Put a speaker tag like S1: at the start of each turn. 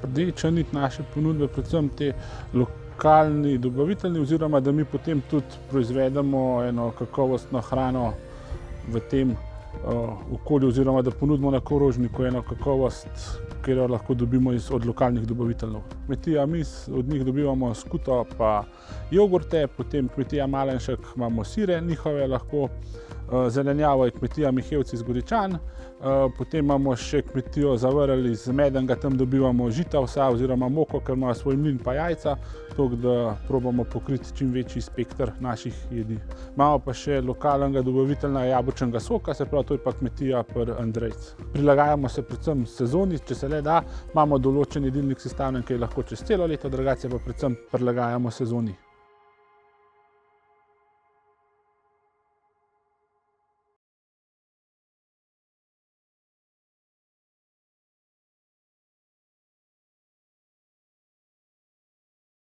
S1: rdeča nit naše ponudbe, predvsem te lokalni dobavitelji, oziroma da mi potem tudi proizvedemo eno kakovostno hrano v tem okolju, oziroma da ponudimo na krožniku eno kakovost, ki jo lahko dobimo od lokalnih dobaviteljev. Kmetija Mis, od njih dobivamo skuto pa jogurte, potem kmetija Malenšek imamo sire njihove lahko, zelenjavo je kmetija Mihevci iz Goričan, potem imamo še kmetijo Zavrl iz Medenga, tam dobivamo žita vsa oziroma moko, ker imajo svoj mlin pa jajca, tako da probamo pokriti čim večji spekter naših jedi. Imamo pa še lokalnega dobavitelja jabolčnega soka, se pravi, to je pa kmetija pri Andrejc. Prilagajamo se predvsem sezoni, če se le da, imamo določen jedilnik sestavljen, ki je lahko čez celo leto, drugače pa predvsem prilagajamo sezoni.